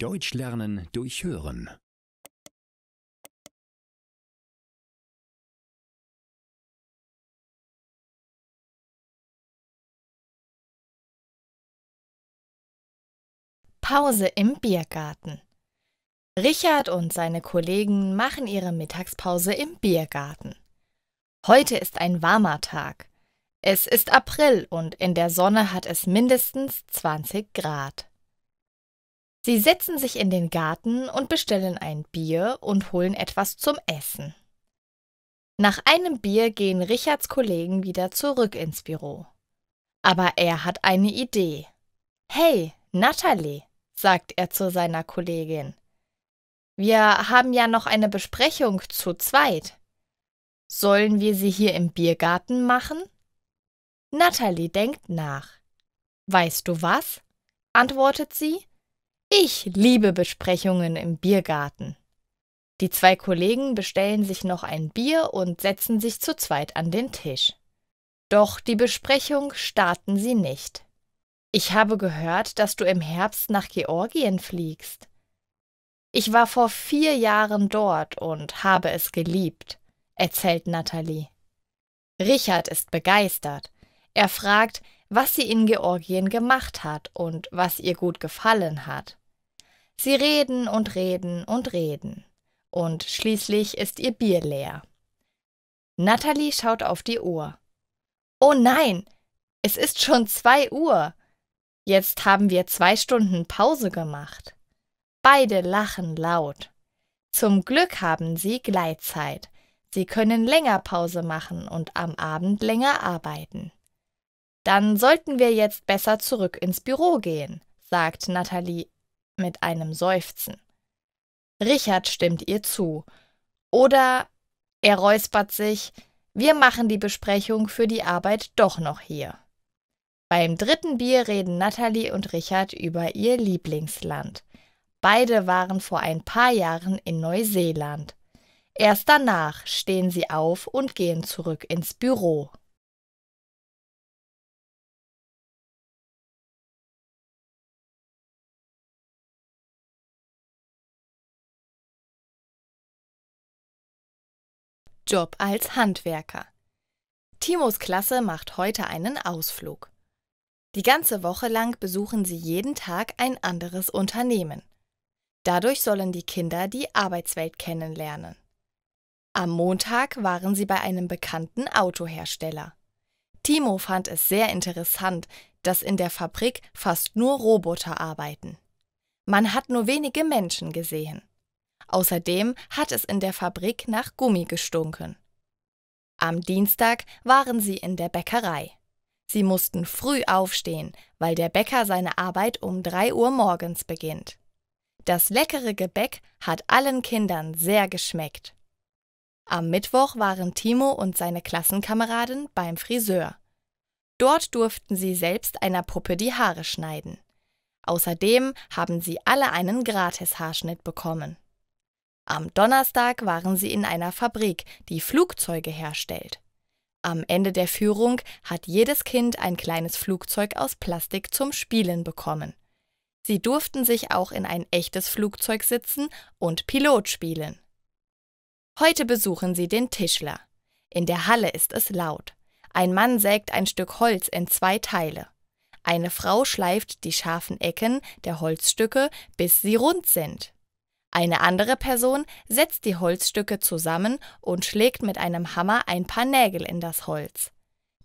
Deutsch lernen durch Hören. Pause im Biergarten. Richard und seine Kollegen machen ihre Mittagspause im Biergarten. Heute ist ein warmer Tag. Es ist April und in der Sonne hat es mindestens 20 Grad. Sie setzen sich in den Garten und bestellen ein Bier und holen etwas zum Essen. Nach einem Bier gehen Richards Kollegen wieder zurück ins Büro. Aber er hat eine Idee. »Hey, Natalie«, sagt er zu seiner Kollegin. »Wir haben ja noch eine Besprechung zu zweit. Sollen wir sie hier im Biergarten machen?« Natalie denkt nach. »Weißt du was?«, antwortet sie. »Ich liebe Besprechungen im Biergarten.« Die zwei Kollegen bestellen sich noch ein Bier und setzen sich zu zweit an den Tisch. Doch die Besprechung starten sie nicht. »Ich habe gehört, dass du im Herbst nach Georgien fliegst.« »Ich war vor 4 Jahren dort und habe es geliebt«, erzählt Natalie. Richard ist begeistert. Er fragt, was sie in Georgien gemacht hat und was ihr gut gefallen hat. Sie reden und reden und reden. Und schließlich ist ihr Bier leer. Natalie schaut auf die Uhr. »Oh nein, es ist schon 2 Uhr. Jetzt haben wir 2 Stunden Pause gemacht.« Beide lachen laut. Zum Glück haben sie Gleitzeit. Sie können länger Pause machen und am Abend länger arbeiten. »Dann sollten wir jetzt besser zurück ins Büro gehen«, sagt Natalie mit einem Seufzen. Richard stimmt ihr zu. Oder er räuspert sich, wir machen die Besprechung für die Arbeit doch noch hier. Beim 3. Bier reden Natalie und Richard über ihr Lieblingsland. Beide waren vor ein paar Jahren in Neuseeland. Erst danach stehen sie auf und gehen zurück ins Büro. Job als Handwerker. Timos Klasse macht heute einen Ausflug. Die ganze Woche lang besuchen sie jeden Tag ein anderes Unternehmen. Dadurch sollen die Kinder die Arbeitswelt kennenlernen. Am Montag waren sie bei einem bekannten Autohersteller. Timo fand es sehr interessant, dass in der Fabrik fast nur Roboter arbeiten. Man hat nur wenige Menschen gesehen. Außerdem hat es in der Fabrik nach Gummi gestunken. Am Dienstag waren sie in der Bäckerei. Sie mussten früh aufstehen, weil der Bäcker seine Arbeit um 3 Uhr morgens beginnt. Das leckere Gebäck hat allen Kindern sehr geschmeckt. Am Mittwoch waren Timo und seine Klassenkameraden beim Friseur. Dort durften sie selbst einer Puppe die Haare schneiden. Außerdem haben sie alle einen Gratis-Haarschnitt bekommen. Am Donnerstag waren sie in einer Fabrik, die Flugzeuge herstellt. Am Ende der Führung hat jedes Kind ein kleines Flugzeug aus Plastik zum Spielen bekommen. Sie durften sich auch in ein echtes Flugzeug sitzen und Pilot spielen. Heute besuchen sie den Tischler. In der Halle ist es laut. Ein Mann sägt ein Stück Holz in 2 Teile. Eine Frau schleift die scharfen Ecken der Holzstücke, bis sie rund sind. Eine andere Person setzt die Holzstücke zusammen und schlägt mit einem Hammer ein paar Nägel in das Holz.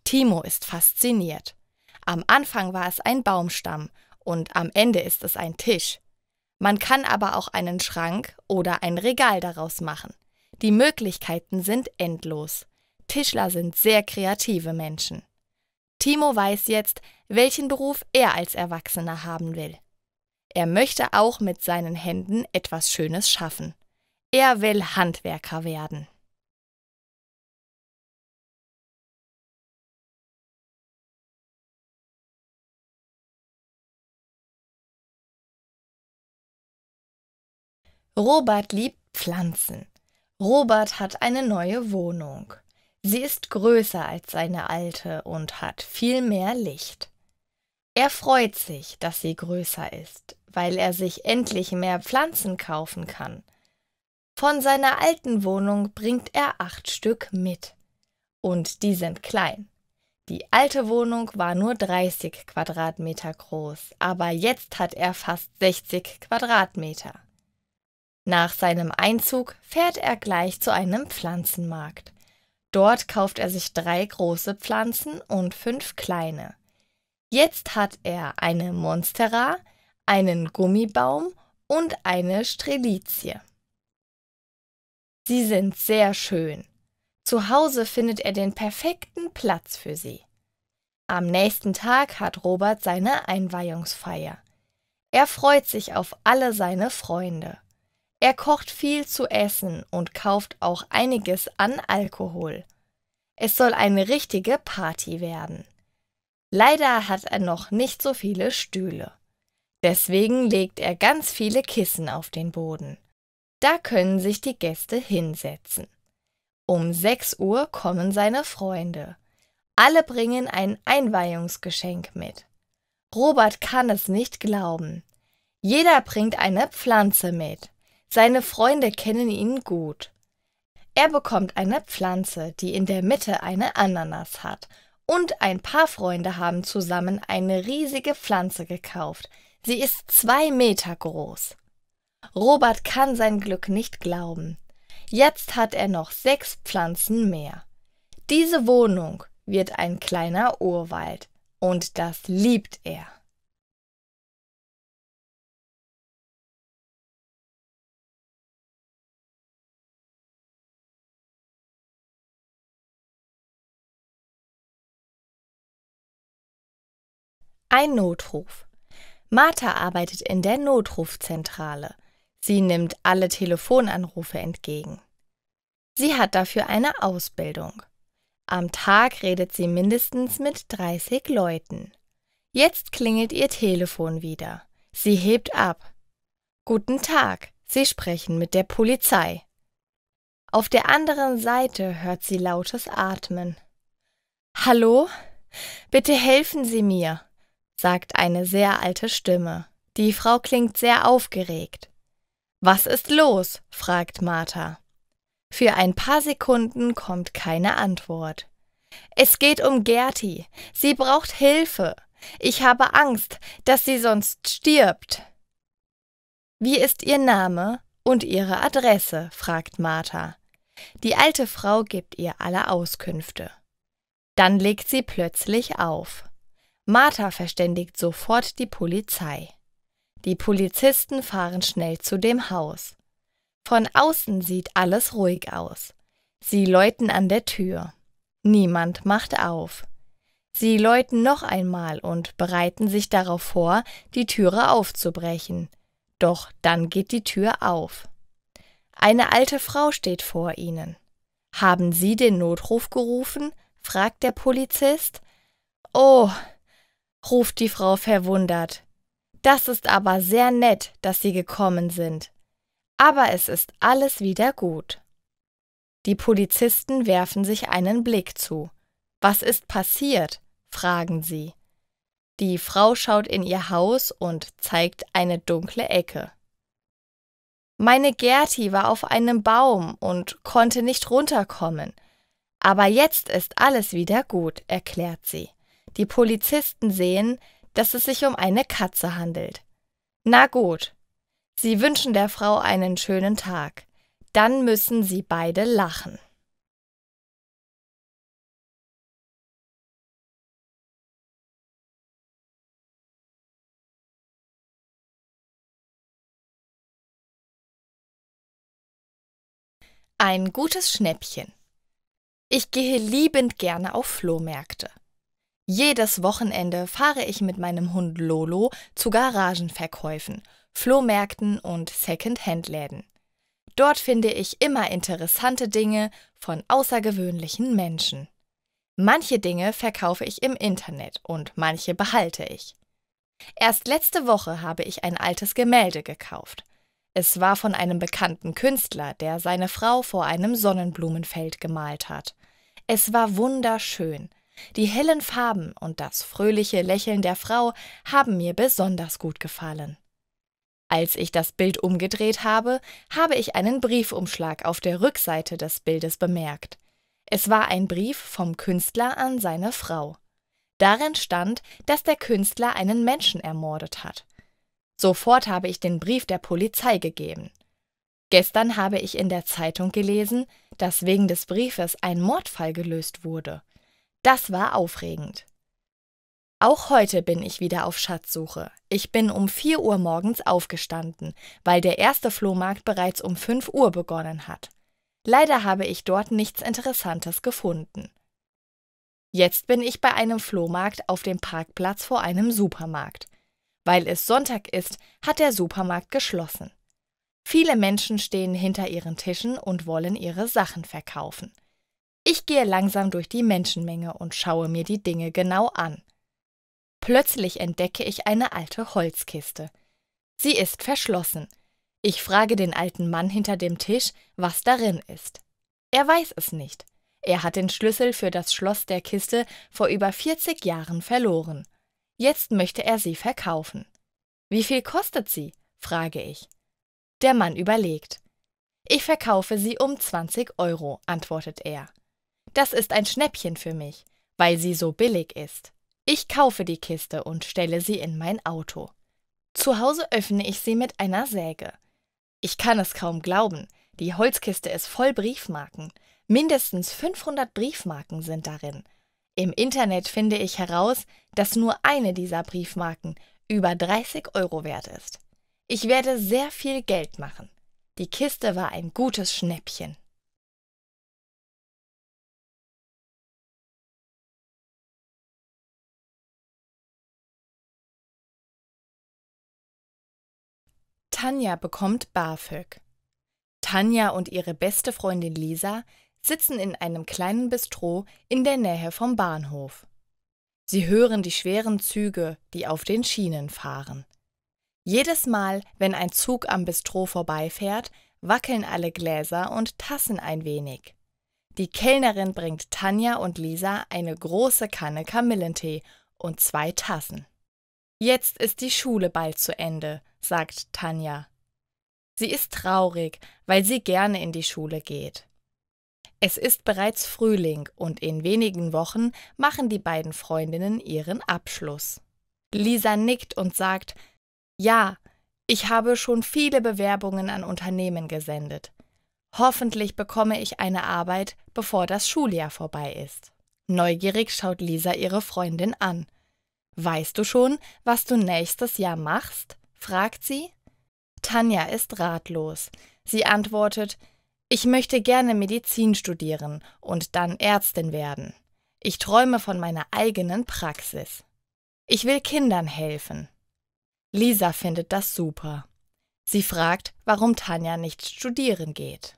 Timo ist fasziniert. Am Anfang war es ein Baumstamm und am Ende ist es ein Tisch. Man kann aber auch einen Schrank oder ein Regal daraus machen. Die Möglichkeiten sind endlos. Tischler sind sehr kreative Menschen. Timo weiß jetzt, welchen Beruf er als Erwachsener haben will. Er möchte auch mit seinen Händen etwas Schönes schaffen. Er will Handwerker werden. Robert liebt Pflanzen. Robert hat eine neue Wohnung. Sie ist größer als seine alte und hat viel mehr Licht. Er freut sich, dass sie größer ist, weil er sich endlich mehr Pflanzen kaufen kann. Von seiner alten Wohnung bringt er 8 Stück mit. Und die sind klein. Die alte Wohnung war nur 30 Quadratmeter groß, aber jetzt hat er fast 60 Quadratmeter. Nach seinem Einzug fährt er gleich zu einem Pflanzenmarkt. Dort kauft er sich 3 große Pflanzen und 5 kleine. Jetzt hat er eine Monstera, einen Gummibaum und eine Strelizie. Sie sind sehr schön. Zu Hause findet er den perfekten Platz für sie. Am nächsten Tag hat Robert seine Einweihungsfeier. Er freut sich auf alle seine Freunde. Er kocht viel zu essen und kauft auch einiges an Alkohol. Es soll eine richtige Party werden. Leider hat er noch nicht so viele Stühle. Deswegen legt er ganz viele Kissen auf den Boden. Da können sich die Gäste hinsetzen. Um 6 Uhr kommen seine Freunde. Alle bringen ein Einweihungsgeschenk mit. Robert kann es nicht glauben. Jeder bringt eine Pflanze mit. Seine Freunde kennen ihn gut. Er bekommt eine Pflanze, die in der Mitte eine Ananas hat. Und ein paar Freunde haben zusammen eine riesige Pflanze gekauft. Sie ist 2 Meter groß. Robert kann sein Glück nicht glauben. Jetzt hat er noch 6 Pflanzen mehr. Diese Wohnung wird ein kleiner Urwald. Und das liebt er. Ein Notruf. Martha arbeitet in der Notrufzentrale. Sie nimmt alle Telefonanrufe entgegen. Sie hat dafür eine Ausbildung. Am Tag redet sie mindestens mit 30 Leuten. Jetzt klingelt ihr Telefon wieder. Sie hebt ab. Guten Tag, Sie sprechen mit der Polizei. Auf der anderen Seite hört sie lautes Atmen. Hallo? Bitte helfen Sie mir, sagt eine sehr alte Stimme. Die Frau klingt sehr aufgeregt. Was ist los? Fragt Martha. Für ein paar Sekunden kommt keine Antwort. Es geht um Gerti. Sie braucht Hilfe. Ich habe Angst, dass sie sonst stirbt. Wie ist Ihr Name und Ihre Adresse? Fragt Martha. Die alte Frau gibt ihr alle Auskünfte. Dann legt sie plötzlich auf. Martha verständigt sofort die Polizei. Die Polizisten fahren schnell zu dem Haus. Von außen sieht alles ruhig aus. Sie läuten an der Tür. Niemand macht auf. Sie läuten noch einmal und bereiten sich darauf vor, die Türe aufzubrechen. Doch dann geht die Tür auf. Eine alte Frau steht vor ihnen. »Haben Sie den Notruf gerufen?« fragt der Polizist. »Oh«, ruft die Frau verwundert. »Das ist aber sehr nett, dass Sie gekommen sind. Aber es ist alles wieder gut.« Die Polizisten werfen sich einen Blick zu. »Was ist passiert?« fragen sie. Die Frau schaut in ihr Haus und zeigt eine dunkle Ecke. »Meine Gerti war auf einem Baum und konnte nicht runterkommen. Aber jetzt ist alles wieder gut«, erklärt sie. Die Polizisten sehen, dass es sich um eine Katze handelt. Na gut. Sie wünschen der Frau einen schönen Tag. Dann müssen sie beide lachen. Ein gutes Schnäppchen. Ich gehe liebend gerne auf Flohmärkte. Jedes Wochenende fahre ich mit meinem Hund Lolo zu Garagenverkäufen, Flohmärkten und Second-Hand-Läden. Dort finde ich immer interessante Dinge von außergewöhnlichen Menschen. Manche Dinge verkaufe ich im Internet und manche behalte ich. Erst letzte Woche habe ich ein altes Gemälde gekauft. Es war von einem bekannten Künstler, der seine Frau vor einem Sonnenblumenfeld gemalt hat. Es war wunderschön. Die hellen Farben und das fröhliche Lächeln der Frau haben mir besonders gut gefallen. Als ich das Bild umgedreht habe, habe ich einen Briefumschlag auf der Rückseite des Bildes bemerkt. Es war ein Brief vom Künstler an seine Frau. Darin stand, dass der Künstler einen Menschen ermordet hat. Sofort habe ich den Brief der Polizei gegeben. Gestern habe ich in der Zeitung gelesen, dass wegen des Briefes ein Mordfall gelöst wurde. Das war aufregend. Auch heute bin ich wieder auf Schatzsuche. Ich bin um 4 Uhr morgens aufgestanden, weil der erste Flohmarkt bereits um 5 Uhr begonnen hat. Leider habe ich dort nichts Interessantes gefunden. Jetzt bin ich bei einem Flohmarkt auf dem Parkplatz vor einem Supermarkt. Weil es Sonntag ist, hat der Supermarkt geschlossen. Viele Menschen stehen hinter ihren Tischen und wollen ihre Sachen verkaufen. Ich gehe langsam durch die Menschenmenge und schaue mir die Dinge genau an. Plötzlich entdecke ich eine alte Holzkiste. Sie ist verschlossen. Ich frage den alten Mann hinter dem Tisch, was darin ist. Er weiß es nicht. Er hat den Schlüssel für das Schloss der Kiste vor über 40 Jahren verloren. Jetzt möchte er sie verkaufen. »Wie viel kostet sie?« frage ich. Der Mann überlegt. »Ich verkaufe sie um 20 €, antwortet er. »Das ist ein Schnäppchen für mich, weil sie so billig ist. Ich kaufe die Kiste und stelle sie in mein Auto. Zu Hause öffne ich sie mit einer Säge. Ich kann es kaum glauben, die Holzkiste ist voll Briefmarken. Mindestens 500 Briefmarken sind darin. Im Internet finde ich heraus, dass nur eine dieser Briefmarken über 30 € wert ist. Ich werde sehr viel Geld machen. Die Kiste war ein gutes Schnäppchen.« Tanja bekommt BAföG. Tanja und ihre beste Freundin Lisa sitzen in einem kleinen Bistro in der Nähe vom Bahnhof. Sie hören die schweren Züge, die auf den Schienen fahren. Jedes Mal, wenn ein Zug am Bistro vorbeifährt, wackeln alle Gläser und Tassen ein wenig. Die Kellnerin bringt Tanja und Lisa eine große Kanne Kamillentee und 2 Tassen. »Jetzt ist die Schule bald zu Ende«, sagt Tanja. Sie ist traurig, weil sie gerne in die Schule geht. Es ist bereits Frühling und in wenigen Wochen machen die beiden Freundinnen ihren Abschluss. Lisa nickt und sagt, »Ja, ich habe schon viele Bewerbungen an Unternehmen gesendet. Hoffentlich bekomme ich eine Arbeit, bevor das Schuljahr vorbei ist.« Neugierig schaut Lisa ihre Freundin an. »Weißt du schon, was du nächstes Jahr machst?« fragt sie. Tanja ist ratlos. Sie antwortet, »Ich möchte gerne Medizin studieren und dann Ärztin werden. Ich träume von meiner eigenen Praxis. Ich will Kindern helfen.« Lisa findet das super. Sie fragt, warum Tanja nicht studieren geht.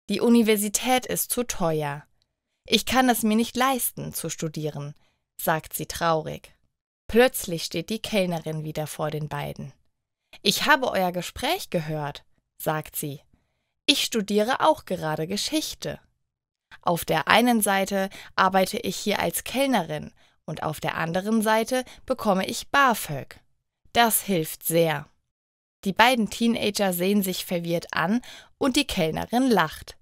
»Die Universität ist zu teuer. Ich kann es mir nicht leisten, zu studieren«, sagt sie traurig. Plötzlich steht die Kellnerin wieder vor den beiden. »Ich habe euer Gespräch gehört«, sagt sie. »Ich studiere auch gerade Geschichte. Auf der einen Seite arbeite ich hier als Kellnerin und auf der anderen Seite bekomme ich BAföG. Das hilft sehr.« Die beiden Teenager sehen sich verwirrt an und die Kellnerin lacht.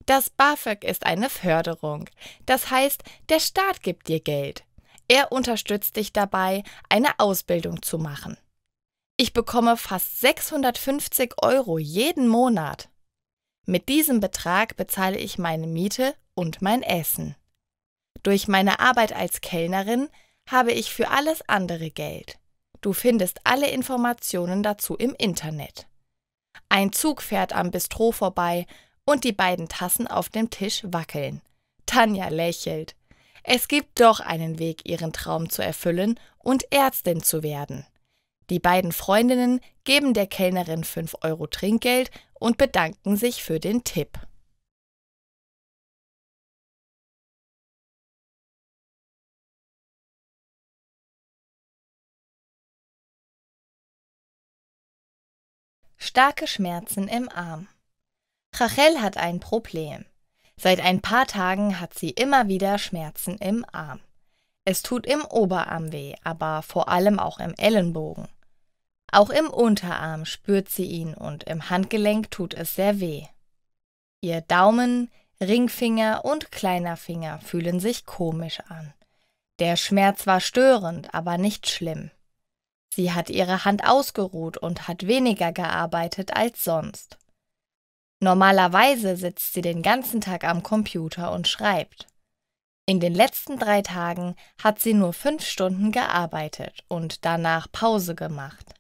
»Das BAföG ist eine Förderung. Das heißt, der Staat gibt dir Geld. Er unterstützt dich dabei, eine Ausbildung zu machen. Ich bekomme fast 650 € jeden Monat. Mit diesem Betrag bezahle ich meine Miete und mein Essen. Durch meine Arbeit als Kellnerin habe ich für alles andere Geld. Du findest alle Informationen dazu im Internet. Ein Zug fährt am Bistro vorbei und die beiden Tassen auf dem Tisch wackeln. Tanja lächelt. Es gibt doch einen Weg, ihren Traum zu erfüllen und Ärztin zu werden. Die beiden Freundinnen geben der Kellnerin 5 € Trinkgeld und bedanken sich für den Tipp. Starke Schmerzen im Arm. Rachel hat ein Problem. Seit ein paar Tagen hat sie immer wieder Schmerzen im Arm. Es tut im Oberarm weh, aber vor allem auch im Ellenbogen. Auch im Unterarm spürt sie ihn und im Handgelenk tut es sehr weh. Ihr Daumen, Ringfinger und kleiner Finger fühlen sich komisch an. Der Schmerz war störend, aber nicht schlimm. Sie hat ihre Hand ausgeruht und hat weniger gearbeitet als sonst. Normalerweise sitzt sie den ganzen Tag am Computer und schreibt. In den letzten 3 Tagen hat sie nur 5 Stunden gearbeitet und danach Pause gemacht.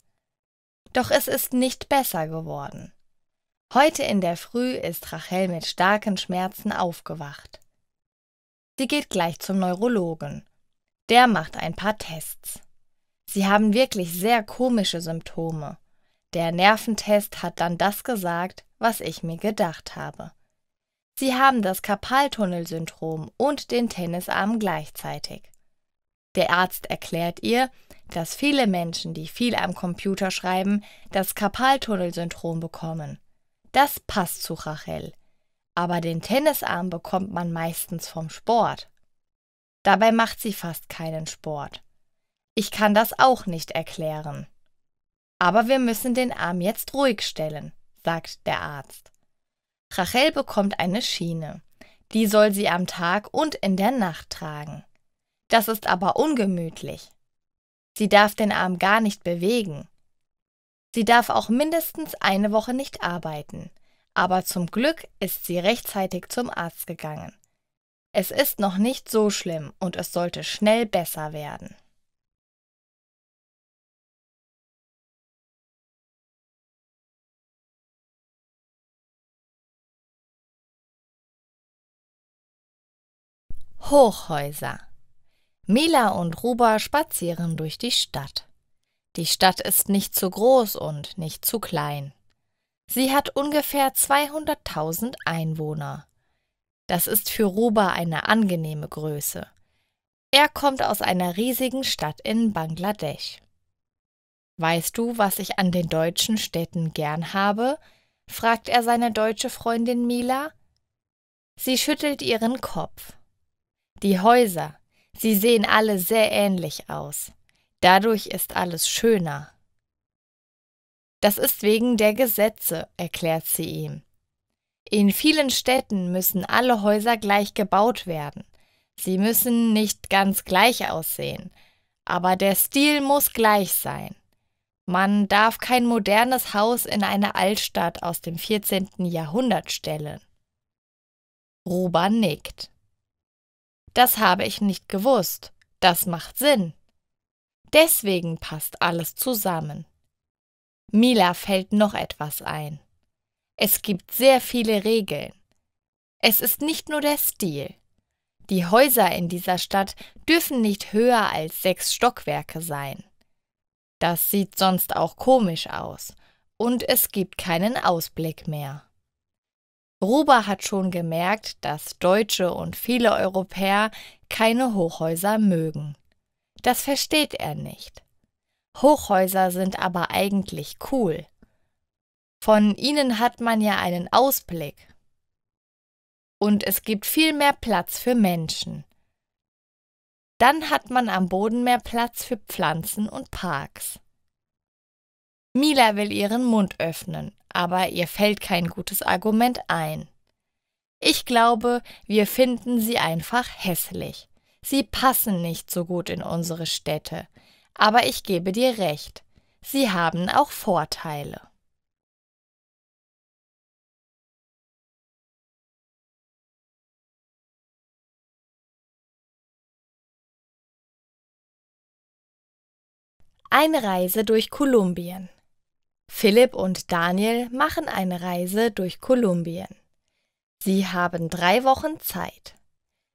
Doch es ist nicht besser geworden. Heute in der Früh ist Rachel mit starken Schmerzen aufgewacht. Sie geht gleich zum Neurologen. Der macht ein paar Tests. Sie haben wirklich sehr komische Symptome. Der Nerventest hat dann das gesagt, was ich mir gedacht habe. Sie haben das Karpaltunnelsyndrom und den Tennisarm gleichzeitig. Der Arzt erklärt ihr, dass viele Menschen, die viel am Computer schreiben, das Karpaltunnelsyndrom bekommen. Das passt zu Rachel. Aber den Tennisarm bekommt man meistens vom Sport. Dabei macht sie fast keinen Sport. Ich kann das auch nicht erklären. Aber wir müssen den Arm jetzt ruhig stellen, sagt der Arzt. Rachel bekommt eine Schiene. Die soll sie am Tag und in der Nacht tragen. Das ist aber ungemütlich. Sie darf den Arm gar nicht bewegen. Sie darf auch mindestens eine Woche nicht arbeiten. Aber zum Glück ist sie rechtzeitig zum Arzt gegangen. Es ist noch nicht so schlimm und es sollte schnell besser werden. Hochhäuser. Mila und Ruba spazieren durch die Stadt. Die Stadt ist nicht zu groß und nicht zu klein. Sie hat ungefähr 200.000 Einwohner. Das ist für Ruba eine angenehme Größe. Er kommt aus einer riesigen Stadt in Bangladesch. Weißt du, was ich an den deutschen Städten gern habe? Fragt er seine deutsche Freundin Mila. Sie schüttelt ihren Kopf. Die Häuser, sie sehen alle sehr ähnlich aus. Dadurch ist alles schöner. Das ist wegen der Gesetze, erklärt sie ihm. In vielen Städten müssen alle Häuser gleich gebaut werden. Sie müssen nicht ganz gleich aussehen, aber der Stil muss gleich sein. Man darf kein modernes Haus in eine Altstadt aus dem 14. Jahrhundert stellen. Ruba nickt. Das habe ich nicht gewusst. Das macht Sinn. Deswegen passt alles zusammen. Mila fällt noch etwas ein. Es gibt sehr viele Regeln. Es ist nicht nur der Stil. Die Häuser in dieser Stadt dürfen nicht höher als 6 Stockwerke sein. Das sieht sonst auch komisch aus und es gibt keinen Ausblick mehr. Ruba hat schon gemerkt, dass Deutsche und viele Europäer keine Hochhäuser mögen. Das versteht er nicht. Hochhäuser sind aber eigentlich cool. Von ihnen hat man ja einen Ausblick. Und es gibt viel mehr Platz für Menschen. Dann hat man am Boden mehr Platz für Pflanzen und Parks. Mila will ihren Mund öffnen, aber ihr fällt kein gutes Argument ein. Ich glaube, wir finden sie einfach hässlich. Sie passen nicht so gut in unsere Städte. Aber ich gebe dir recht, sie haben auch Vorteile. Eine Reise durch Kolumbien. Philipp und Daniel machen eine Reise durch Kolumbien. Sie haben 3 Wochen Zeit.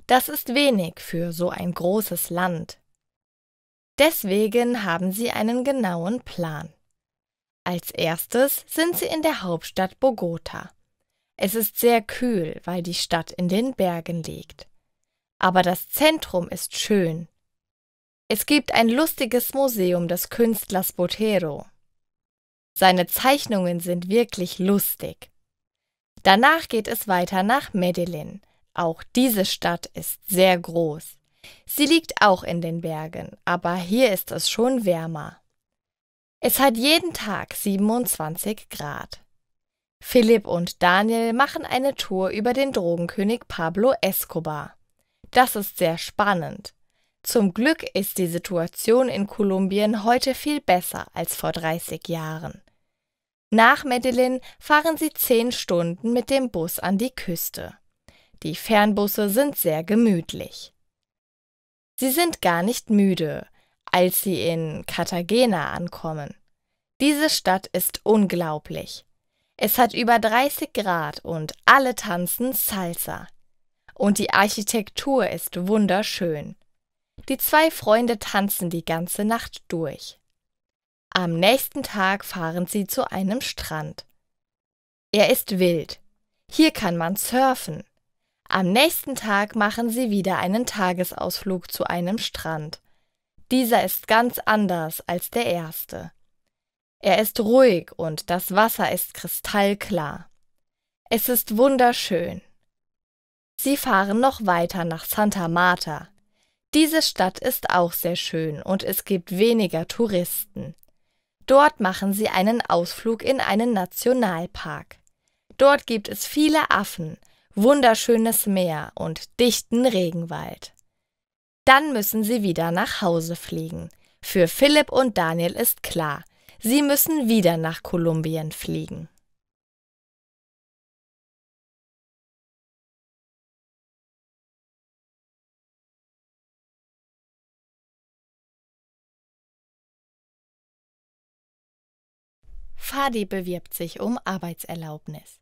Das ist wenig für so ein großes Land. Deswegen haben sie einen genauen Plan. Als erstes sind sie in der Hauptstadt Bogota. Es ist sehr kühl, weil die Stadt in den Bergen liegt. Aber das Zentrum ist schön. Es gibt ein lustiges Museum des Künstlers Botero. Seine Zeichnungen sind wirklich lustig. Danach geht es weiter nach Medellín. Auch diese Stadt ist sehr groß. Sie liegt auch in den Bergen, aber hier ist es schon wärmer. Es hat jeden Tag 27 Grad. Philipp und Daniel machen eine Tour über den Drogenkönig Pablo Escobar. Das ist sehr spannend. Zum Glück ist die Situation in Kolumbien heute viel besser als vor 30 Jahren. Nach Medellín fahren sie 10 Stunden mit dem Bus an die Küste. Die Fernbusse sind sehr gemütlich. Sie sind gar nicht müde, als sie in Cartagena ankommen. Diese Stadt ist unglaublich. Es hat über 30 Grad und alle tanzen Salsa. Und die Architektur ist wunderschön. Die 2 Freunde tanzen die ganze Nacht durch. Am nächsten Tag fahren sie zu einem Strand. Er ist wild. Hier kann man surfen. Am nächsten Tag machen sie wieder einen Tagesausflug zu einem Strand. Dieser ist ganz anders als der erste. Er ist ruhig und das Wasser ist kristallklar. Es ist wunderschön. Sie fahren noch weiter nach Santa Marta. Diese Stadt ist auch sehr schön und es gibt weniger Touristen. Dort machen sie einen Ausflug in einen Nationalpark. Dort gibt es viele Affen, wunderschönes Meer und dichten Regenwald. Dann müssen sie wieder nach Hause fliegen. Für Philipp und Daniel ist klar, sie müssen wieder nach Kolumbien fliegen. Fadi bewirbt sich um Arbeitserlaubnis.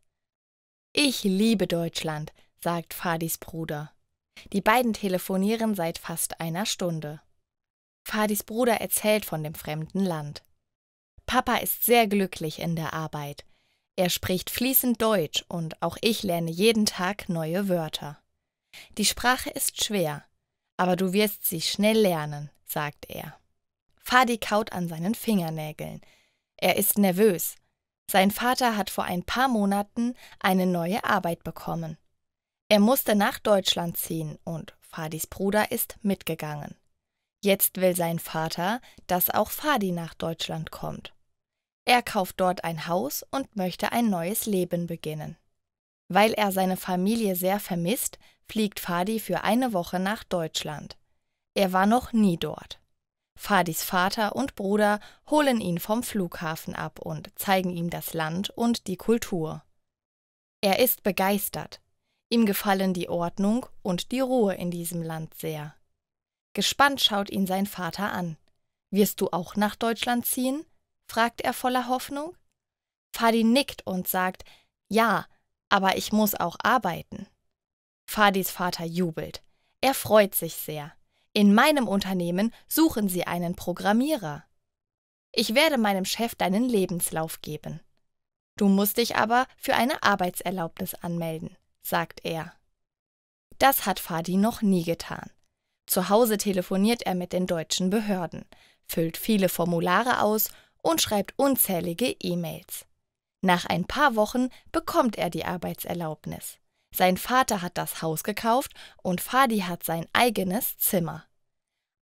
Ich liebe Deutschland, sagt Fadis Bruder. Die beiden telefonieren seit fast einer Stunde. Fadis Bruder erzählt von dem fremden Land. Papa ist sehr glücklich in der Arbeit. Er spricht fließend Deutsch und auch ich lerne jeden Tag neue Wörter. Die Sprache ist schwer, aber du wirst sie schnell lernen, sagt er. Fadi kaut an seinen Fingernägeln. Er ist nervös. Sein Vater hat vor ein paar Monaten eine neue Arbeit bekommen. Er musste nach Deutschland ziehen und Fadis Bruder ist mitgegangen. Jetzt will sein Vater, dass auch Fadi nach Deutschland kommt. Er kauft dort ein Haus und möchte ein neues Leben beginnen. Weil er seine Familie sehr vermisst, fliegt Fadi für eine Woche nach Deutschland. Er war noch nie dort. Fadis Vater und Bruder holen ihn vom Flughafen ab und zeigen ihm das Land und die Kultur. Er ist begeistert. Ihm gefallen die Ordnung und die Ruhe in diesem Land sehr. Gespannt schaut ihn sein Vater an. »Wirst du auch nach Deutschland ziehen?« fragt er voller Hoffnung. Fadi nickt und sagt, »Ja, aber ich muss auch arbeiten.« Fadis Vater jubelt. Er freut sich sehr. »In meinem Unternehmen suchen sie einen Programmierer. Ich werde meinem Chef deinen Lebenslauf geben. Du musst dich aber für eine Arbeitserlaubnis anmelden«, sagt er. Das hat Fadi noch nie getan. Zu Hause telefoniert er mit den deutschen Behörden, füllt viele Formulare aus und schreibt unzählige E-Mails. Nach ein paar Wochen bekommt er die Arbeitserlaubnis. Sein Vater hat das Haus gekauft und Fadi hat sein eigenes Zimmer.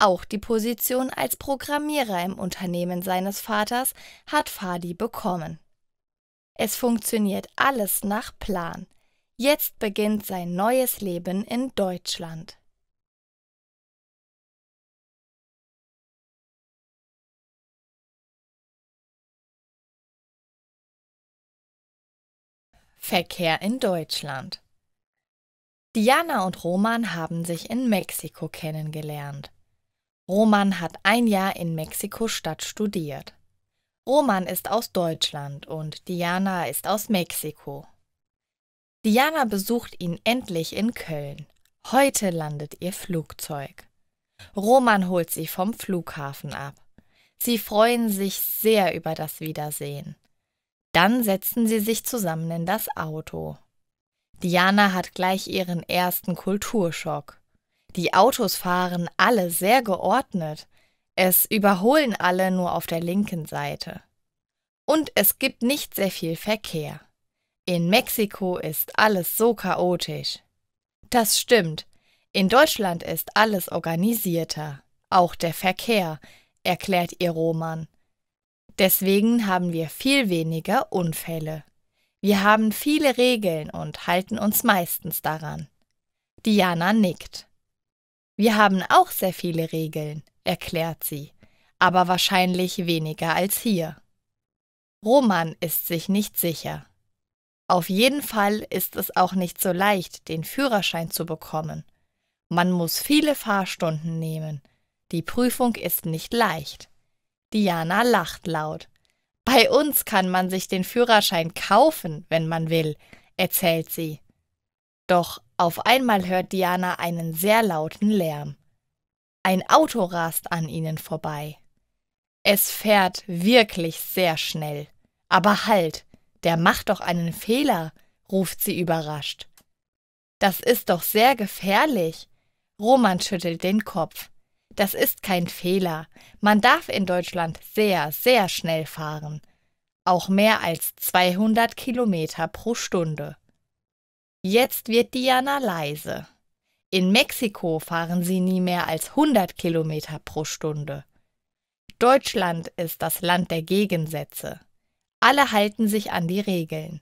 Auch die Position als Programmierer im Unternehmen seines Vaters hat Fadi bekommen. Es funktioniert alles nach Plan. Jetzt beginnt sein neues Leben in Deutschland. Verkehr in Deutschland. Diana und Roman haben sich in Mexiko kennengelernt. Roman hat ein Jahr in Mexiko-Stadt studiert. Roman ist aus Deutschland und Diana ist aus Mexiko. Diana besucht ihn endlich in Köln. Heute landet ihr Flugzeug. Roman holt sie vom Flughafen ab. Sie freuen sich sehr über das Wiedersehen. Dann setzen sie sich zusammen in das Auto. Diana hat gleich ihren ersten Kulturschock. Die Autos fahren alle sehr geordnet. Es überholen alle nur auf der linken Seite. Und es gibt nicht sehr viel Verkehr. In Mexiko ist alles so chaotisch. Das stimmt. In Deutschland ist alles organisierter. Auch der Verkehr, erklärt ihr Roman. Deswegen haben wir viel weniger Unfälle. Wir haben viele Regeln und halten uns meistens daran. Diana nickt. Wir haben auch sehr viele Regeln, erklärt sie, aber wahrscheinlich weniger als hier. Roman ist sich nicht sicher. Auf jeden Fall ist es auch nicht so leicht, den Führerschein zu bekommen. Man muss viele Fahrstunden nehmen. Die Prüfung ist nicht leicht. Diana lacht laut. Bei uns kann man sich den Führerschein kaufen, wenn man will, erzählt sie. Doch auf einmal hört Diana einen sehr lauten Lärm. Ein Auto rast an ihnen vorbei. Es fährt wirklich sehr schnell. Aber halt, der macht doch einen Fehler, ruft sie überrascht. Das ist doch sehr gefährlich. Roman schüttelt den Kopf. Das ist kein Fehler. Man darf in Deutschland sehr, sehr schnell fahren. Auch mehr als 200 Kilometer pro Stunde. Jetzt wird Diana leise. In Mexiko fahren sie nie mehr als 100 Kilometer pro Stunde. Deutschland ist das Land der Gegensätze. Alle halten sich an die Regeln.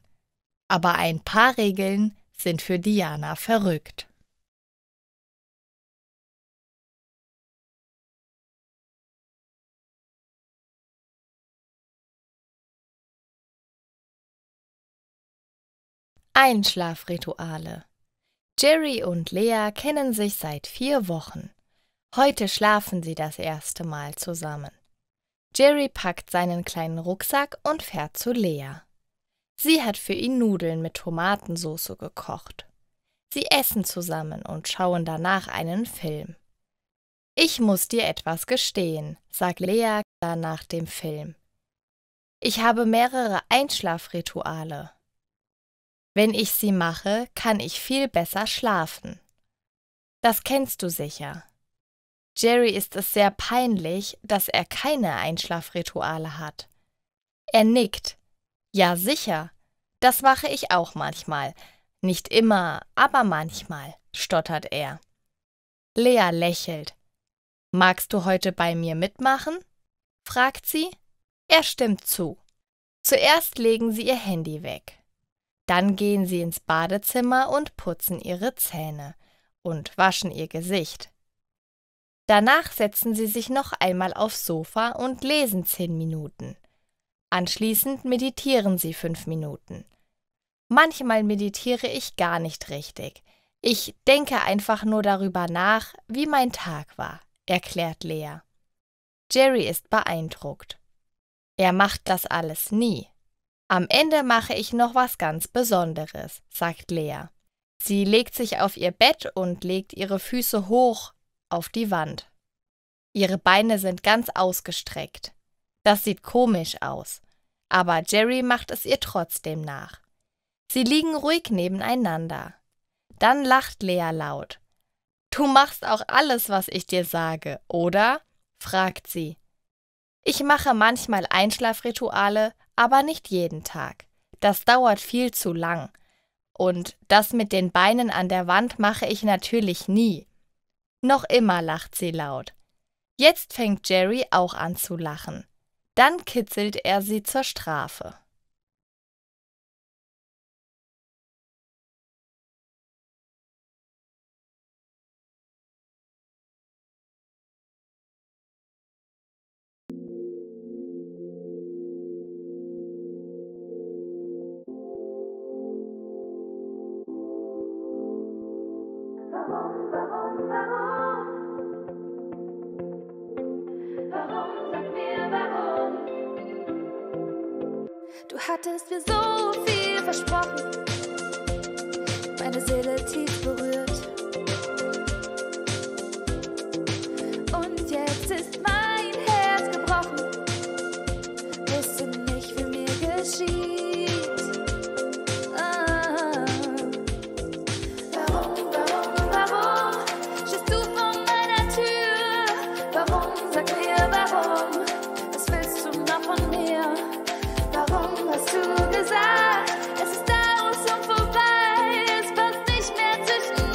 Aber ein paar Regeln sind für Diana verrückt. Einschlafrituale. Jerry und Lea kennen sich seit 4 Wochen. Heute schlafen sie das erste Mal zusammen. Jerry packt seinen kleinen Rucksack und fährt zu Lea. Sie hat für ihn Nudeln mit Tomatensauce gekocht. Sie essen zusammen und schauen danach einen Film. Ich muss dir etwas gestehen, sagt Lea nach dem Film. Ich habe mehrere Einschlafrituale. Wenn ich sie mache, kann ich viel besser schlafen. Das kennst du sicher. Jerry ist es sehr peinlich, dass er keine Einschlafrituale hat. Er nickt. Ja, sicher. Das mache ich auch manchmal. Nicht immer, aber manchmal, stottert er. Lea lächelt. Magst du heute bei mir mitmachen? Fragt sie. Er stimmt zu. Zuerst legen sie ihr Handy weg. Dann gehen sie ins Badezimmer und putzen ihre Zähne und waschen ihr Gesicht. Danach setzen sie sich noch einmal aufs Sofa und lesen 10 Minuten. Anschließend meditieren sie 5 Minuten. Manchmal meditiere ich gar nicht richtig. Ich denke einfach nur darüber nach, wie mein Tag war, erklärt Lea. Jerry ist beeindruckt. Er macht das alles nie. Am Ende mache ich noch was ganz Besonderes, sagt Lea. Sie legt sich auf ihr Bett und legt ihre Füße hoch auf die Wand. Ihre Beine sind ganz ausgestreckt. Das sieht komisch aus, aber Jerry macht es ihr trotzdem nach. Sie liegen ruhig nebeneinander. Dann lacht Lea laut. Du machst auch alles, was ich dir sage, oder? Fragt sie. Ich mache manchmal Einschlafrituale, aber nicht jeden Tag. Das dauert viel zu lang. Und das mit den Beinen an der Wand mache ich natürlich nie. Noch immer lacht sie laut. Jetzt fängt Jerry auch an zu lachen. Dann kitzelt er sie zur Strafe. Du hattest mir so viel versprochen, meine Seele tief berührt. Und jetzt ist mein Herz gebrochen, wusste nicht, wie mir geschieht. Warum stehst du vor meiner Tür? Warum, sag mir warum, was willst du noch von mir? Warum hast du gesagt, es ist aus und vorbei, es passt nicht mehr zwischen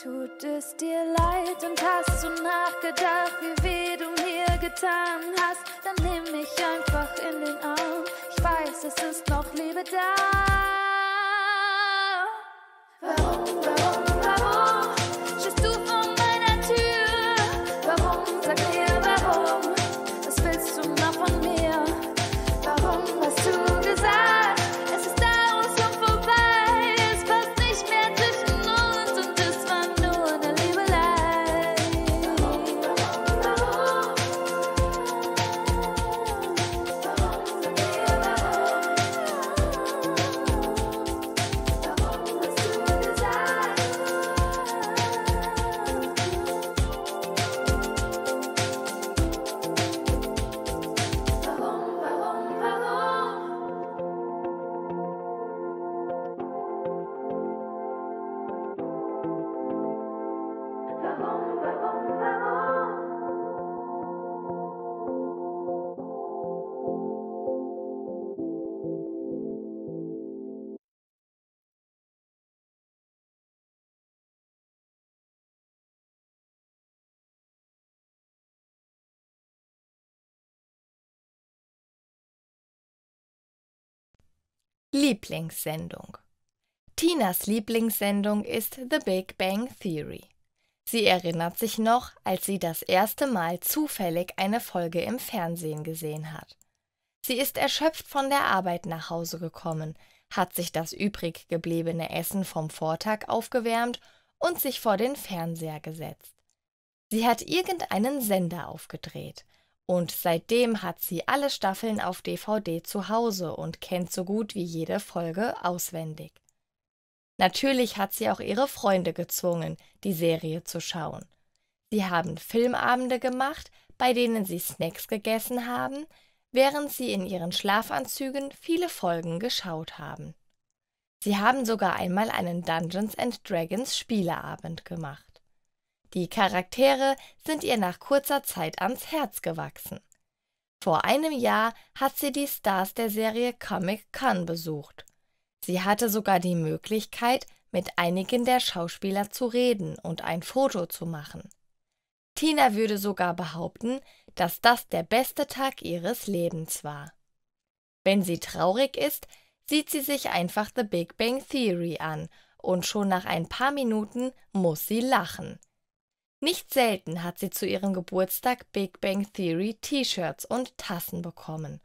Tut es dir leid und hast du nachgedacht, wie weh du mir getan hast, dann nimm mich einfach in den Arm. Ich weiß, es ist noch Liebe da. Warum stehst du vor meiner Tür? Warum, sag mir warum? Was willst du noch von mir? Warum hast du gesagt, es ist aus und vorbei? Es passt nicht mehr zwischen uns und es war nur eine Liebelei. Warum? Sag mir warum? Warum hast du gesagt? Lieblingssendung. Tinas Lieblingssendung ist The Big Bang Theory. Sie erinnert sich noch, als sie das erste Mal zufällig eine Folge im Fernsehen gesehen hat. Sie ist erschöpft von der Arbeit nach Hause gekommen, hat sich das übrig gebliebene Essen vom Vortag aufgewärmt und sich vor den Fernseher gesetzt. Sie hat irgendeinen Sender aufgedreht. Und seitdem hat sie alle Staffeln auf DVD zu Hause und kennt so gut wie jede Folge auswendig. Natürlich hat sie auch ihre Freunde gezwungen, die Serie zu schauen. Sie haben Filmabende gemacht, bei denen sie Snacks gegessen haben, während sie in ihren Schlafanzügen viele Folgen geschaut haben. Sie haben sogar einmal einen Dungeons & Dragons Spieleabend gemacht. Die Charaktere sind ihr nach kurzer Zeit ans Herz gewachsen. Vor einem Jahr hat sie die Stars der Serie Comic-Con besucht. Sie hatte sogar die Möglichkeit, mit einigen der Schauspieler zu reden und ein Foto zu machen. Tina würde sogar behaupten, dass das der beste Tag ihres Lebens war. Wenn sie traurig ist, sieht sie sich einfach The Big Bang Theory an und schon nach ein paar Minuten muss sie lachen. Nicht selten hat sie zu ihrem Geburtstag Big Bang Theory T-Shirts und Tassen bekommen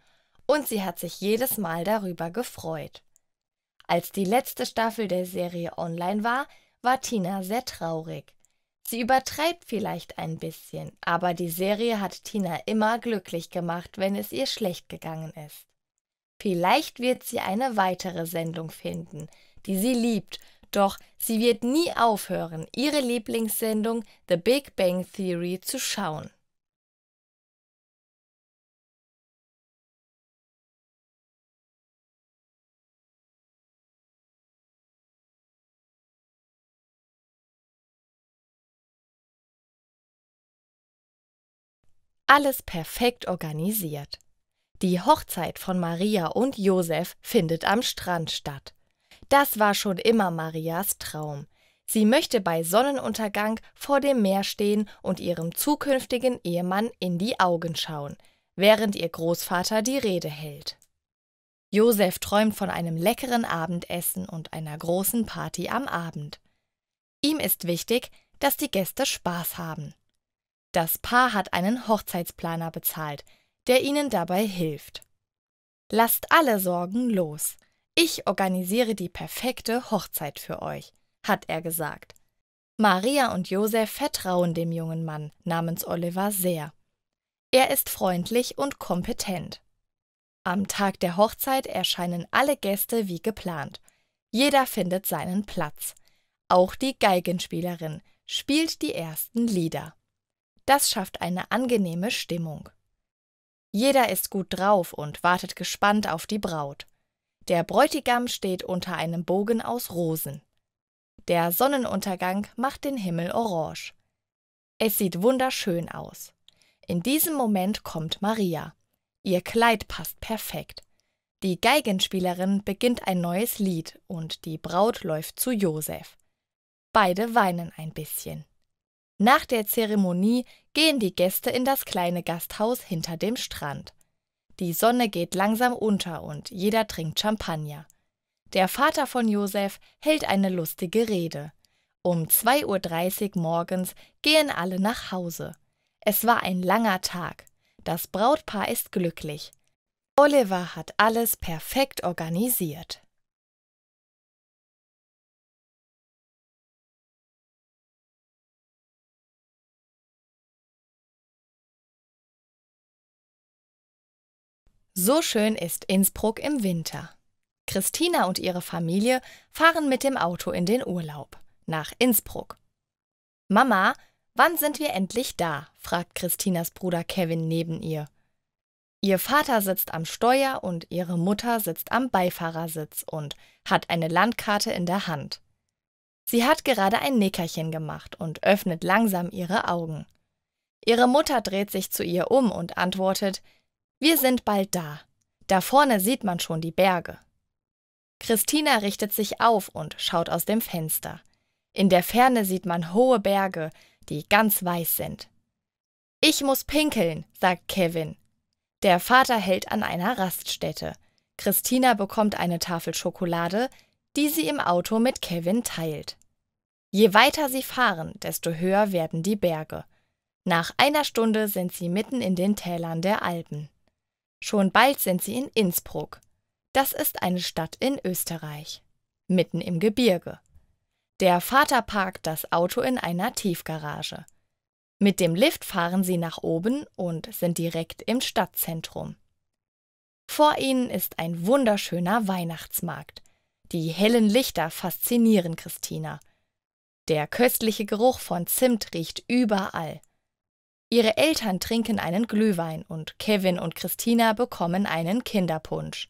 und sie hat sich jedes Mal darüber gefreut. Als die letzte Staffel der Serie online war, war Tina sehr traurig. Sie übertreibt vielleicht ein bisschen, aber die Serie hat Tina immer glücklich gemacht, wenn es ihr schlecht gegangen ist. Vielleicht wird sie eine weitere Sendung finden, die sie liebt, doch sie wird nie aufhören, ihre Lieblingssendung The Big Bang Theory zu schauen. Alles perfekt organisiert. Die Hochzeit von Maria und Josef findet am Strand statt. Das war schon immer Marias Traum. Sie möchte bei Sonnenuntergang vor dem Meer stehen und ihrem zukünftigen Ehemann in die Augen schauen, während ihr Großvater die Rede hält. Josef träumt von einem leckeren Abendessen und einer großen Party am Abend. Ihm ist wichtig, dass die Gäste Spaß haben. Das Paar hat einen Hochzeitsplaner bezahlt, der ihnen dabei hilft. Lasst alle Sorgen los. Ich organisiere die perfekte Hochzeit für euch, hat er gesagt. Maria und Josef vertrauen dem jungen Mann namens Oliver sehr. Er ist freundlich und kompetent. Am Tag der Hochzeit erscheinen alle Gäste wie geplant. Jeder findet seinen Platz. Auch die Geigenspielerin spielt die ersten Lieder. Das schafft eine angenehme Stimmung. Jeder ist gut drauf und wartet gespannt auf die Braut. Der Bräutigam steht unter einem Bogen aus Rosen. Der Sonnenuntergang macht den Himmel orange. Es sieht wunderschön aus. In diesem Moment kommt Maria. Ihr Kleid passt perfekt. Die Geigenspielerin beginnt ein neues Lied und die Braut läuft zu Josef. Beide weinen ein bisschen. Nach der Zeremonie gehen die Gäste in das kleine Gasthaus hinter dem Strand. Die Sonne geht langsam unter und jeder trinkt Champagner. Der Vater von Josef hält eine lustige Rede. Um 2:30 Uhr morgens gehen alle nach Hause. Es war ein langer Tag. Das Brautpaar ist glücklich. Oliver hat alles perfekt organisiert. So schön ist Innsbruck im Winter. Christina und ihre Familie fahren mit dem Auto in den Urlaub, nach Innsbruck. »Mama, wann sind wir endlich da?« fragt Christinas Bruder Kevin neben ihr. Ihr Vater sitzt am Steuer und ihre Mutter sitzt am Beifahrersitz und hat eine Landkarte in der Hand. Sie hat gerade ein Nickerchen gemacht und öffnet langsam ihre Augen. Ihre Mutter dreht sich zu ihr um und antwortet: »Wir sind bald da. Da vorne sieht man schon die Berge.« Christina richtet sich auf und schaut aus dem Fenster. In der Ferne sieht man hohe Berge, die ganz weiß sind. »Ich muss pinkeln«, sagt Kevin. Der Vater hält an einer Raststätte. Christina bekommt eine Tafel Schokolade, die sie im Auto mit Kevin teilt. Je weiter sie fahren, desto höher werden die Berge. Nach einer Stunde sind sie mitten in den Tälern der Alpen. Schon bald sind sie in Innsbruck. Das ist eine Stadt in Österreich, mitten im Gebirge. Der Vater parkt das Auto in einer Tiefgarage. Mit dem Lift fahren sie nach oben und sind direkt im Stadtzentrum. Vor ihnen ist ein wunderschöner Weihnachtsmarkt. Die hellen Lichter faszinieren Christina. Der köstliche Geruch von Zimt riecht überall. Ihre Eltern trinken einen Glühwein und Kevin und Christina bekommen einen Kinderpunsch.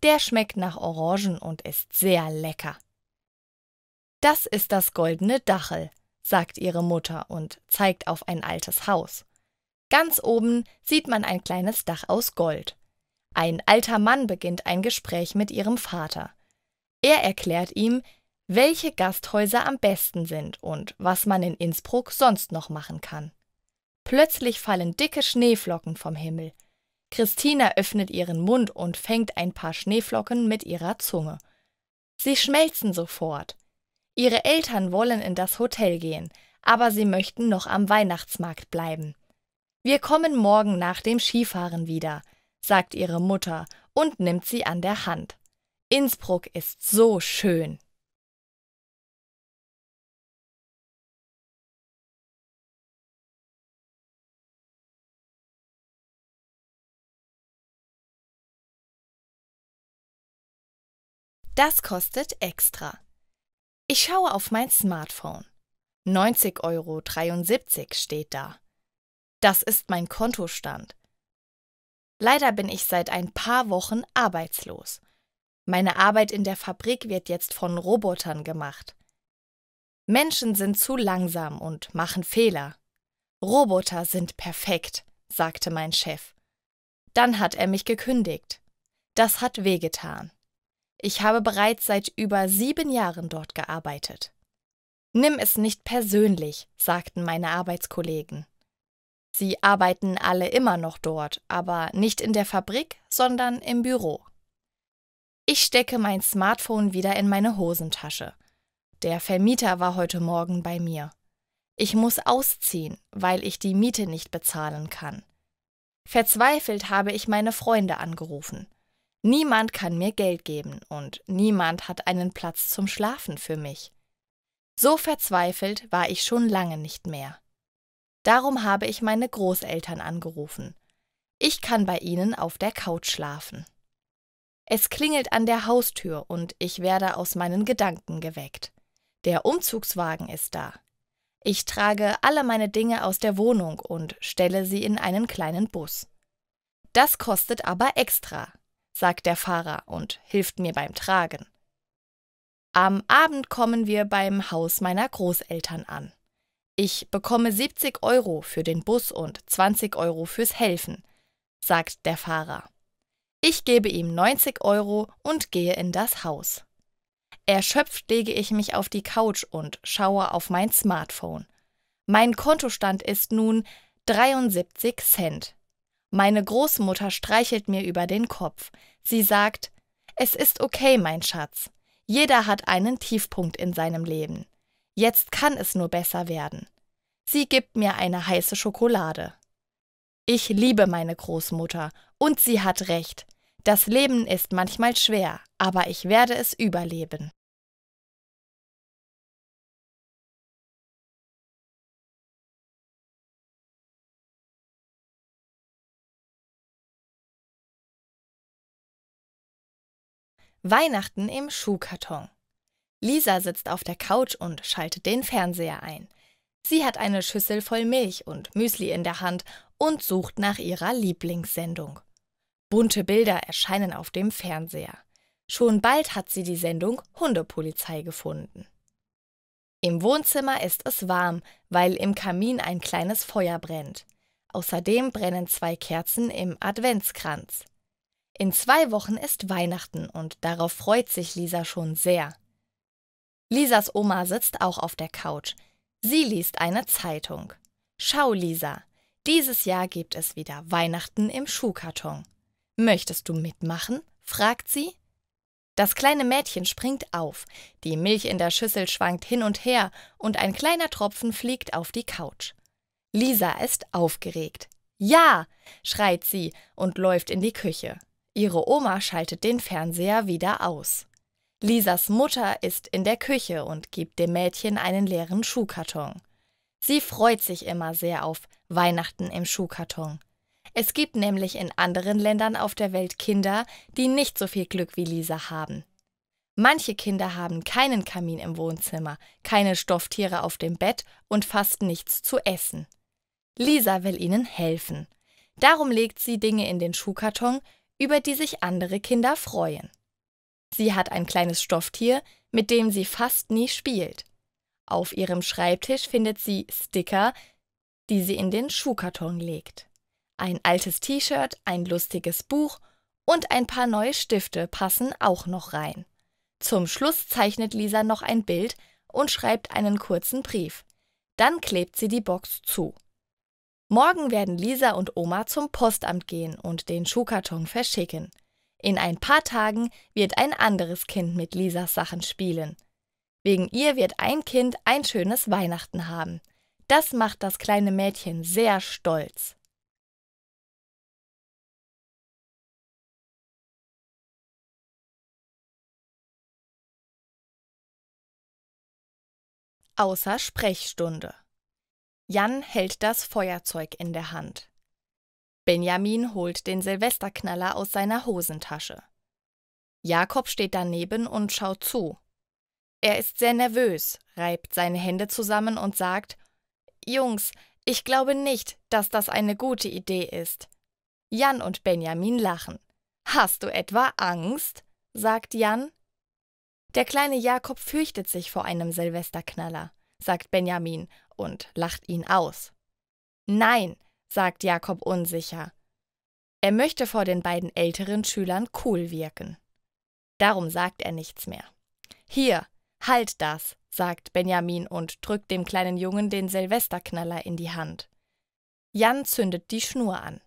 Der schmeckt nach Orangen und ist sehr lecker. »Das ist das Goldene Dachel«, sagt ihre Mutter und zeigt auf ein altes Haus. Ganz oben sieht man ein kleines Dach aus Gold. Ein alter Mann beginnt ein Gespräch mit ihrem Vater. Er erklärt ihm, welche Gasthäuser am besten sind und was man in Innsbruck sonst noch machen kann. Plötzlich fallen dicke Schneeflocken vom Himmel. Christina öffnet ihren Mund und fängt ein paar Schneeflocken mit ihrer Zunge. Sie schmelzen sofort. Ihre Eltern wollen in das Hotel gehen, aber sie möchten noch am Weihnachtsmarkt bleiben. »Wir kommen morgen nach dem Skifahren wieder«, sagt ihre Mutter und nimmt sie an der Hand. Innsbruck ist so schön. Das kostet extra. Ich schaue auf mein Smartphone. 90,73 € steht da. Das ist mein Kontostand. Leider bin ich seit ein paar Wochen arbeitslos. Meine Arbeit in der Fabrik wird jetzt von Robotern gemacht. Menschen sind zu langsam und machen Fehler. Roboter sind perfekt, sagte mein Chef. Dann hat er mich gekündigt. Das hat wehgetan. Ich habe bereits seit über 7 Jahren dort gearbeitet. »Nimm es nicht persönlich«, sagten meine Arbeitskollegen. Sie arbeiten alle immer noch dort, aber nicht in der Fabrik, sondern im Büro. Ich stecke mein Smartphone wieder in meine Hosentasche. Der Vermieter war heute Morgen bei mir. Ich muss ausziehen, weil ich die Miete nicht bezahlen kann. Verzweifelt habe ich meine Freunde angerufen. Niemand kann mir Geld geben und niemand hat einen Platz zum Schlafen für mich. So verzweifelt war ich schon lange nicht mehr. Darum habe ich meine Großeltern angerufen. Ich kann bei ihnen auf der Couch schlafen. Es klingelt an der Haustür und ich werde aus meinen Gedanken geweckt. Der Umzugswagen ist da. Ich trage alle meine Dinge aus der Wohnung und stelle sie in einen kleinen Bus. Das kostet aber extra, sagt der Fahrer und hilft mir beim Tragen. Am Abend kommen wir beim Haus meiner Großeltern an. Ich bekomme 70 € für den Bus und 20 € fürs Helfen, sagt der Fahrer. Ich gebe ihm 90 € und gehe in das Haus. Erschöpft lege ich mich auf die Couch und schaue auf mein Smartphone. Mein Kontostand ist nun 73 Cent. Meine Großmutter streichelt mir über den Kopf. Sie sagt: Es ist okay, mein Schatz. Jeder hat einen Tiefpunkt in seinem Leben. Jetzt kann es nur besser werden. Sie gibt mir eine heiße Schokolade. Ich liebe meine Großmutter und sie hat recht. Das Leben ist manchmal schwer, aber ich werde es überleben. Weihnachten im Schuhkarton. Lisa sitzt auf der Couch und schaltet den Fernseher ein. Sie hat eine Schüssel voll Milch und Müsli in der Hand und sucht nach ihrer Lieblingssendung. Bunte Bilder erscheinen auf dem Fernseher. Schon bald hat sie die Sendung Hundepolizei gefunden. Im Wohnzimmer ist es warm, weil im Kamin ein kleines Feuer brennt. Außerdem brennen 2 Kerzen im Adventskranz. In 2 Wochen ist Weihnachten und darauf freut sich Lisa schon sehr. Lisas Oma sitzt auch auf der Couch. Sie liest eine Zeitung. Schau, Lisa, dieses Jahr gibt es wieder Weihnachten im Schuhkarton. Möchtest du mitmachen? Fragt sie. Das kleine Mädchen springt auf. Die Milch in der Schüssel schwankt hin und her und ein kleiner Tropfen fliegt auf die Couch. Lisa ist aufgeregt. Ja, schreit sie und läuft in die Küche. Ihre Oma schaltet den Fernseher wieder aus. Lisas Mutter ist in der Küche und gibt dem Mädchen einen leeren Schuhkarton. Sie freut sich immer sehr auf Weihnachten im Schuhkarton. Es gibt nämlich in anderen Ländern auf der Welt Kinder, die nicht so viel Glück wie Lisa haben. Manche Kinder haben keinen Kamin im Wohnzimmer, keine Stofftiere auf dem Bett und fast nichts zu essen. Lisa will ihnen helfen. Darum legt sie Dinge in den Schuhkarton, über die sich andere Kinder freuen. Sie hat ein kleines Stofftier, mit dem sie fast nie spielt. Auf ihrem Schreibtisch findet sie Sticker, die sie in den Schuhkarton legt. Ein altes T-Shirt, ein lustiges Buch und ein paar neue Stifte passen auch noch rein. Zum Schluss zeichnet Lisa noch ein Bild und schreibt einen kurzen Brief. Dann klebt sie die Box zu. Morgen werden Lisa und Oma zum Postamt gehen und den Schuhkarton verschicken. In ein paar Tagen wird ein anderes Kind mit Lisas Sachen spielen. Wegen ihr wird ein Kind ein schönes Weihnachten haben. Das macht das kleine Mädchen sehr stolz. Außer Sprechstunde. Jan hält das Feuerzeug in der Hand. Benjamin holt den Silvesterknaller aus seiner Hosentasche. Jakob steht daneben und schaut zu. Er ist sehr nervös, reibt seine Hände zusammen und sagt: Jungs, ich glaube nicht, dass das eine gute Idee ist. Jan und Benjamin lachen. Hast du etwa Angst? Sagt Jan. Der kleine Jakob fürchtet sich vor einem Silvesterknaller, sagt Benjamin und lacht ihn aus. Nein, sagt Jakob unsicher. Er möchte vor den beiden älteren Schülern cool wirken. Darum sagt er nichts mehr. Hier, halt das, sagt Benjamin und drückt dem kleinen Jungen den Silvesterknaller in die Hand. Jan zündet die Schnur an.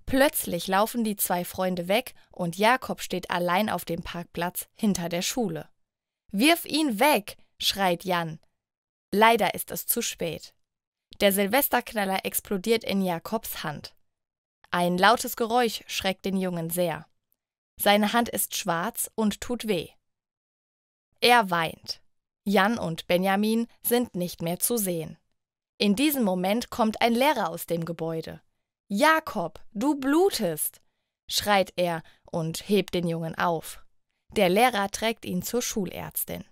Plötzlich laufen die 2 Freunde weg und Jakob steht allein auf dem Parkplatz hinter der Schule. Wirf ihn weg, schreit Jan. Leider ist es zu spät. Der Silvesterknaller explodiert in Jakobs Hand. Ein lautes Geräusch schreckt den Jungen sehr. Seine Hand ist schwarz und tut weh. Er weint. Jan und Benjamin sind nicht mehr zu sehen. In diesem Moment kommt ein Lehrer aus dem Gebäude. »Jakob, du blutest«, schreit er und hebt den Jungen auf. Der Lehrer trägt ihn zur Schulärztin.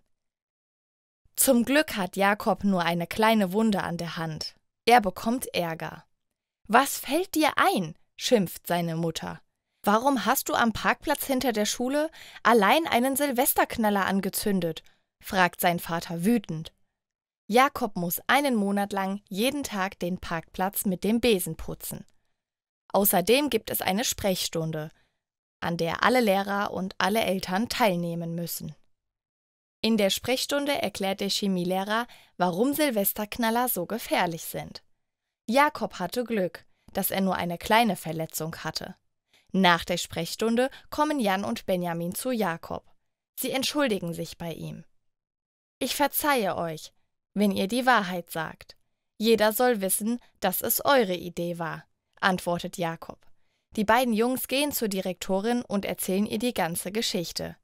Zum Glück hat Jakob nur eine kleine Wunde an der Hand. Er bekommt Ärger. »Was fällt dir ein?«, schimpft seine Mutter. »Warum hast du am Parkplatz hinter der Schule allein einen Silvesterknaller angezündet?«, fragt sein Vater wütend. Jakob muss einen Monat lang jeden Tag den Parkplatz mit dem Besen putzen. Außerdem gibt es eine Sprechstunde, an der alle Lehrer und alle Eltern teilnehmen müssen. In der Sprechstunde erklärt der Chemielehrer, warum Silvesterknaller so gefährlich sind. Jakob hatte Glück, dass er nur eine kleine Verletzung hatte. Nach der Sprechstunde kommen Jan und Benjamin zu Jakob. Sie entschuldigen sich bei ihm. »Ich verzeihe euch, wenn ihr die Wahrheit sagt. Jeder soll wissen, dass es eure Idee war«, antwortet Jakob. Die beiden Jungs gehen zur Direktorin und erzählen ihr die ganze Geschichte.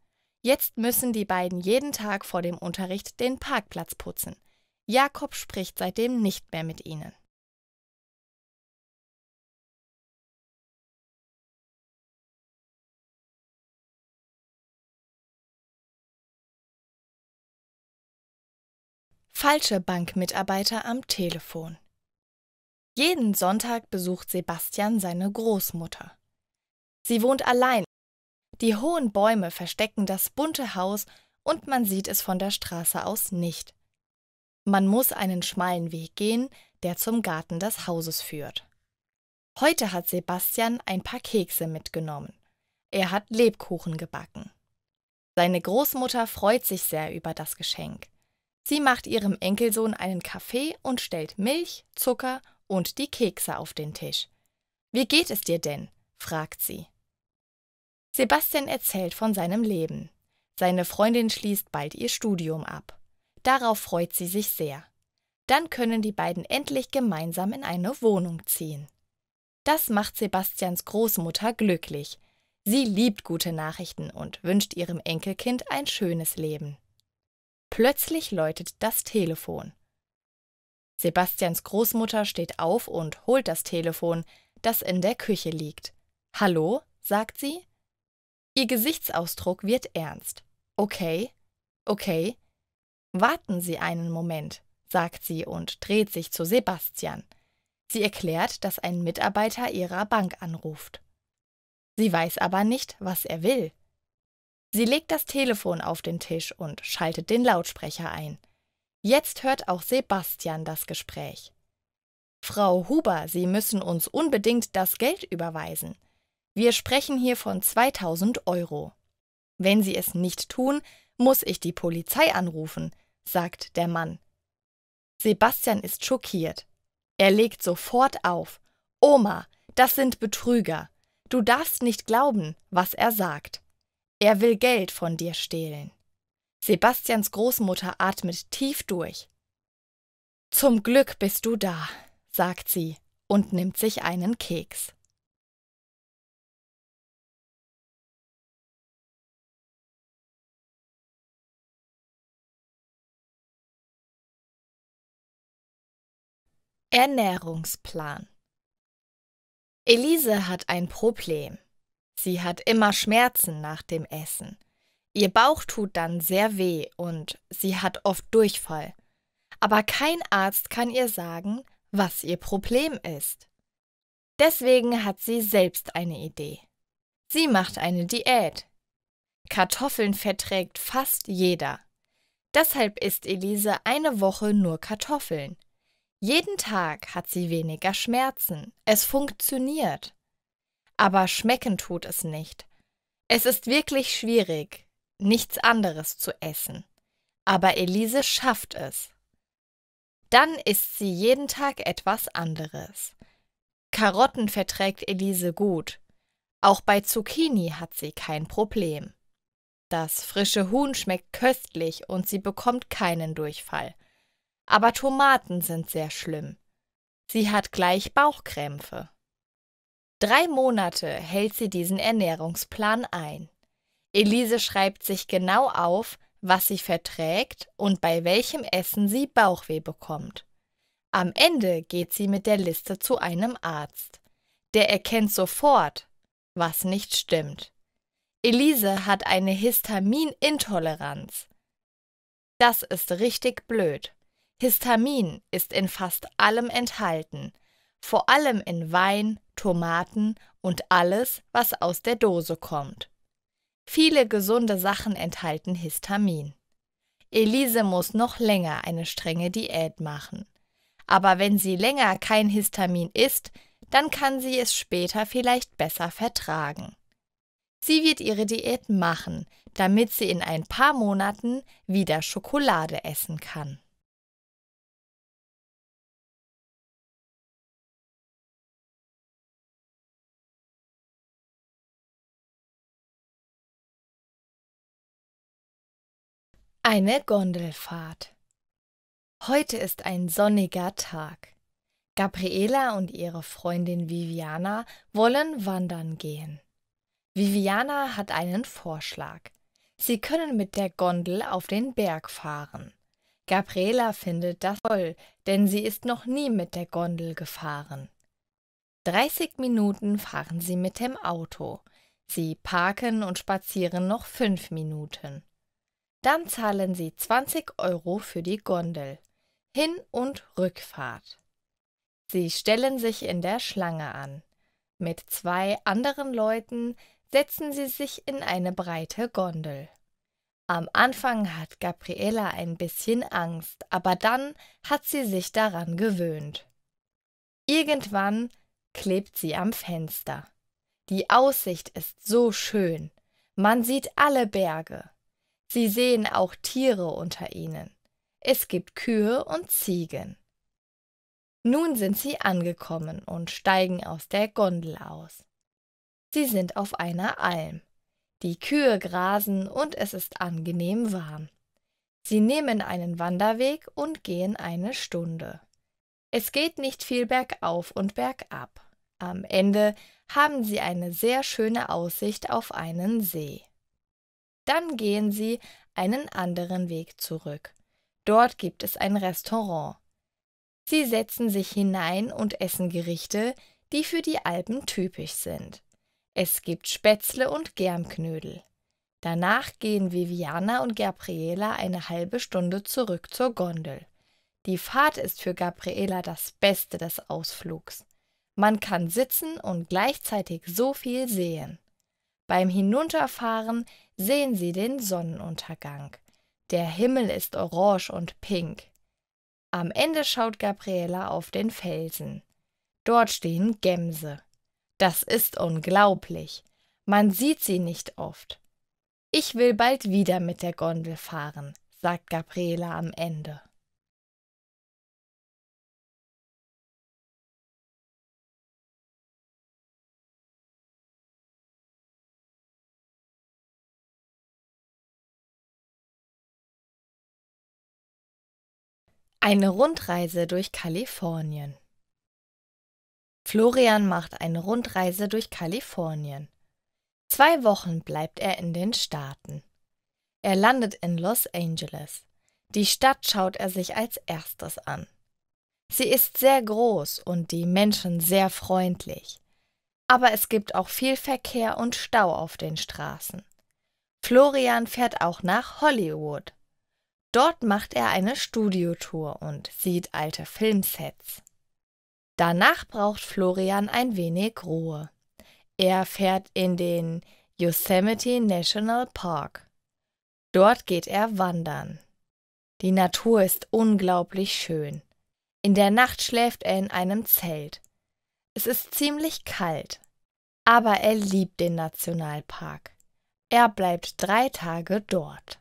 Jetzt müssen die beiden jeden Tag vor dem Unterricht den Parkplatz putzen. Jakob spricht seitdem nicht mehr mit ihnen. Falsche Bankmitarbeiter am Telefon. Jeden Sonntag besucht Sebastian seine Großmutter. Sie wohnt allein. Die hohen Bäume verstecken das bunte Haus und man sieht es von der Straße aus nicht. Man muss einen schmalen Weg gehen, der zum Garten des Hauses führt. Heute hat Sebastian ein paar Kekse mitgenommen. Er hat Lebkuchen gebacken. Seine Großmutter freut sich sehr über das Geschenk. Sie macht ihrem Enkelsohn einen Kaffee und stellt Milch, Zucker und die Kekse auf den Tisch. »Wie geht es dir denn?« fragt sie. Sebastian erzählt von seinem Leben. Seine Freundin schließt bald ihr Studium ab. Darauf freut sie sich sehr. Dann können die beiden endlich gemeinsam in eine Wohnung ziehen. Das macht Sebastians Großmutter glücklich. Sie liebt gute Nachrichten und wünscht ihrem Enkelkind ein schönes Leben. Plötzlich läutet das Telefon. Sebastians Großmutter steht auf und holt das Telefon, das in der Küche liegt. »Hallo?« sagt sie. Ihr Gesichtsausdruck wird ernst. »Okay, okay. Warten Sie einen Moment«, sagt sie und dreht sich zu Sebastian. Sie erklärt, dass ein Mitarbeiter ihrer Bank anruft. Sie weiß aber nicht, was er will. Sie legt das Telefon auf den Tisch und schaltet den Lautsprecher ein. Jetzt hört auch Sebastian das Gespräch. »Frau Huber, Sie müssen uns unbedingt das Geld überweisen. Wir sprechen hier von 2.000 €. Wenn Sie es nicht tun, muss ich die Polizei anrufen«, sagt der Mann. Sebastian ist schockiert. Er legt sofort auf. »Oma, das sind Betrüger. Du darfst nicht glauben, was er sagt. Er will Geld von dir stehlen.« Sebastians Großmutter atmet tief durch. »Zum Glück bist du da«, sagt sie und nimmt sich einen Keks. Ernährungsplan. Elise hat ein Problem. Sie hat immer Schmerzen nach dem Essen. Ihr Bauch tut dann sehr weh und sie hat oft Durchfall. Aber kein Arzt kann ihr sagen, was ihr Problem ist. Deswegen hat sie selbst eine Idee. Sie macht eine Diät. Kartoffeln verträgt fast jeder. Deshalb isst Elise eine Woche nur Kartoffeln. Jeden Tag hat sie weniger Schmerzen. Es funktioniert. Aber schmecken tut es nicht. Es ist wirklich schwierig, nichts anderes zu essen. Aber Elise schafft es. Dann isst sie jeden Tag etwas anderes. Karotten verträgt Elise gut. Auch bei Zucchini hat sie kein Problem. Das frische Huhn schmeckt köstlich und sie bekommt keinen Durchfall. Aber Tomaten sind sehr schlimm. Sie hat gleich Bauchkrämpfe. 3 Monate hält sie diesen Ernährungsplan ein. Elise schreibt sich genau auf, was sie verträgt und bei welchem Essen sie Bauchweh bekommt. Am Ende geht sie mit der Liste zu einem Arzt. Der erkennt sofort, was nicht stimmt. Elise hat eine Histaminintoleranz. Das ist richtig blöd. Histamin ist in fast allem enthalten, vor allem in Wein, Tomaten und alles, was aus der Dose kommt. Viele gesunde Sachen enthalten Histamin. Elise muss noch länger eine strenge Diät machen. Aber wenn sie länger kein Histamin isst, dann kann sie es später vielleicht besser vertragen. Sie wird ihre Diät machen, damit sie in ein paar Monaten wieder Schokolade essen kann. Eine Gondelfahrt. Heute ist ein sonniger Tag. Gabriela und ihre Freundin Viviana wollen wandern gehen. Viviana hat einen Vorschlag. Sie können mit der Gondel auf den Berg fahren. Gabriela findet das toll, denn sie ist noch nie mit der Gondel gefahren. 30 Minuten fahren sie mit dem Auto. Sie parken und spazieren noch 5 Minuten. Dann zahlen sie 20 € für die Gondel. Hin- und Rückfahrt. Sie stellen sich in der Schlange an. Mit 2 anderen Leuten setzen sie sich in eine breite Gondel. Am Anfang hat Gabriela ein bisschen Angst, aber dann hat sie sich daran gewöhnt. Irgendwann klebt sie am Fenster. Die Aussicht ist so schön. Man sieht alle Berge. Sie sehen auch Tiere unter ihnen. Es gibt Kühe und Ziegen. Nun sind sie angekommen und steigen aus der Gondel aus. Sie sind auf einer Alm. Die Kühe grasen und es ist angenehm warm. Sie nehmen einen Wanderweg und gehen eine Stunde. Es geht nicht viel bergauf und bergab. Am Ende haben sie eine sehr schöne Aussicht auf einen See. Dann gehen sie einen anderen Weg zurück. Dort gibt es ein Restaurant. Sie setzen sich hinein und essen Gerichte, die für die Alpen typisch sind. Es gibt Spätzle und Germknödel. Danach gehen Viviana und Gabriela eine halbe Stunde zurück zur Gondel. Die Fahrt ist für Gabriela das Beste des Ausflugs. Man kann sitzen und gleichzeitig so viel sehen. Beim Hinunterfahren sehen sie den Sonnenuntergang. Der Himmel ist orange und pink. Am Ende schaut Gabriela auf den Felsen. Dort stehen Gämse. Das ist unglaublich. Man sieht sie nicht oft. Ich will bald wieder mit der Gondel fahren, sagt Gabriela am Ende. Eine Rundreise durch Kalifornien. Florian macht eine Rundreise durch Kalifornien. 2 Wochen bleibt er in den Staaten. Er landet in Los Angeles. Die Stadt schaut er sich als erstes an. Sie ist sehr groß und die Menschen sehr freundlich. Aber es gibt auch viel Verkehr und Stau auf den Straßen. Florian fährt auch nach Hollywood. Dort macht er eine Studiotour und sieht alte Filmsets. Danach braucht Florian ein wenig Ruhe. Er fährt in den Yosemite National Park. Dort geht er wandern. Die Natur ist unglaublich schön. In der Nacht schläft er in einem Zelt. Es ist ziemlich kalt, aber er liebt den Nationalpark. Er bleibt 3 Tage dort.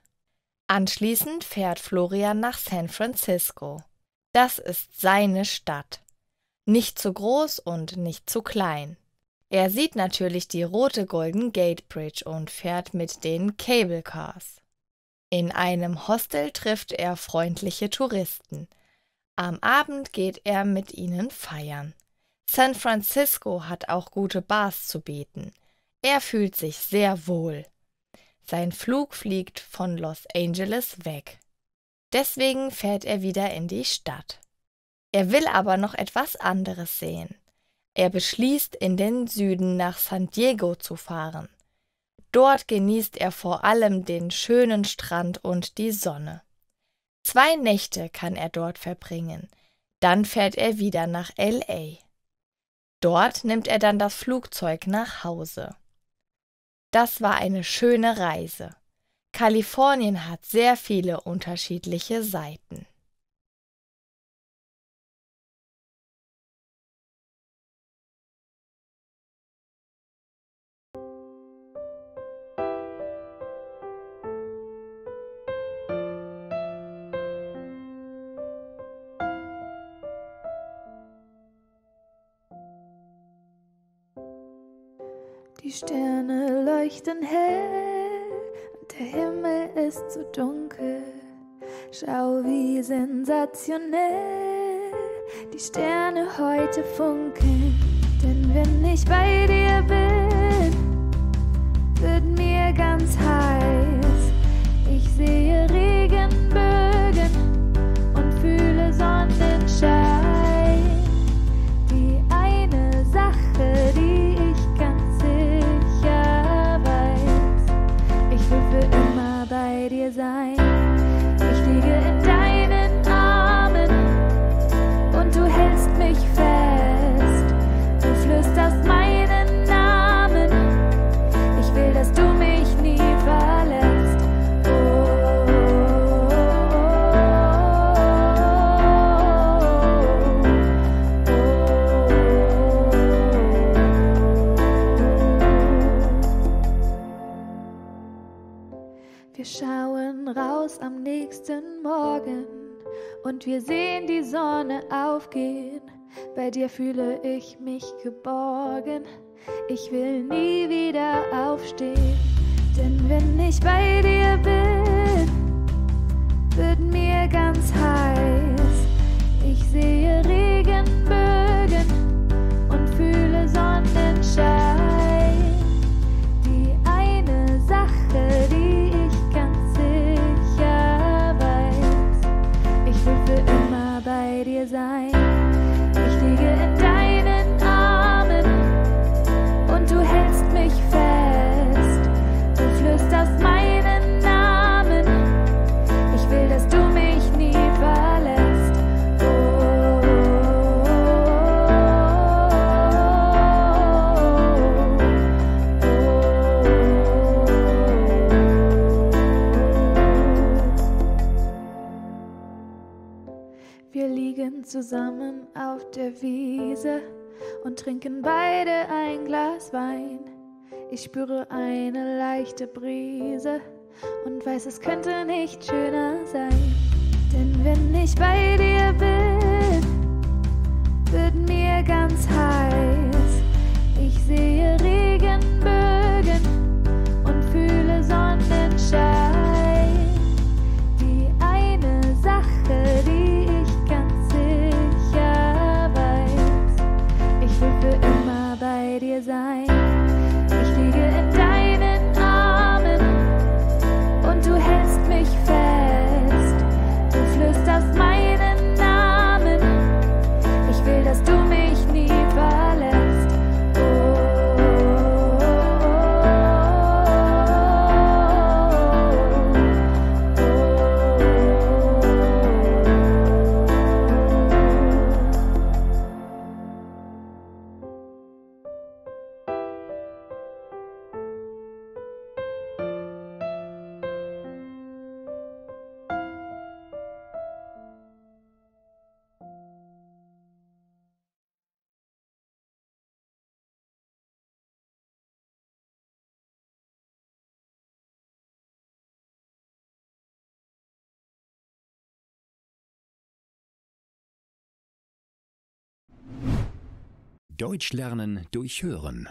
Anschließend fährt Florian nach San Francisco. Das ist seine Stadt. Nicht zu groß und nicht zu klein. Er sieht natürlich die rote Golden Gate Bridge und fährt mit den Cable Cars. In einem Hostel trifft er freundliche Touristen. Am Abend geht er mit ihnen feiern. San Francisco hat auch gute Bars zu bieten. Er fühlt sich sehr wohl. Sein Flug fliegt von Los Angeles weg. Deswegen fährt er wieder in die Stadt. Er will aber noch etwas anderes sehen. Er beschließt, in den Süden nach San Diego zu fahren. Dort genießt er vor allem den schönen Strand und die Sonne. 2 Nächte kann er dort verbringen. Dann fährt er wieder nach LA. Dort nimmt er dann das Flugzeug nach Hause. Das war eine schöne Reise. Kalifornien hat sehr viele unterschiedliche Seiten. Die Sterne leuchten hell und der Himmel ist so dunkel. Schau, wie sensationell die Sterne heute funkeln. Denn wenn ich bei dir bin, wird mir ganz heiß. Ich sehe Regenbögen und fühle Sonnenschein. Die eine Sache, die ich ganz sicher weiß: Ich will für immer bei dir sein. Ich liege in deinen Armen und du hältst mich fest. Du flüsterst meinen Namen. Ich will, dass du mich nie verlässt. Oh, Wir schauen raus am nächsten Morgen und wir sehen die Sonne aufgehen. Bei dir fühle ich mich geborgen. Ich will nie wieder aufstehen. Denn wenn ich bei dir bin, wird mir ganz heiß. Ich sehe Regenbögen und fühle Sonnenschein. Die eine Sache, die ich ganz sicher weiß: Ich will für immer bei dir sein. Ich liege in deinen Armen und du hältst mich fest. Du flüsterst meinen Namen. Ich will, dass du mich nie verlässt. Oh, Wir liegen zusammen auf der Wiese und trinken beide ein Glas Wein. Ich spüre eine leichte Brise und weiß, es könnte nicht schöner sein. Denn wenn ich bei dir bin, wird mir ganz heiß. Ich sehe Regenbögen und fühle Sonnenschein. Die eine Sache, die ich ganz sicher weiß: Ich will für immer bei dir sein. Ich liege in deinen Armen und du hältst mich fest. Du flüsterst meinen Namen. Ich will, dass du mich nie verlässt. Oh, Deutsch lernen durch Hören.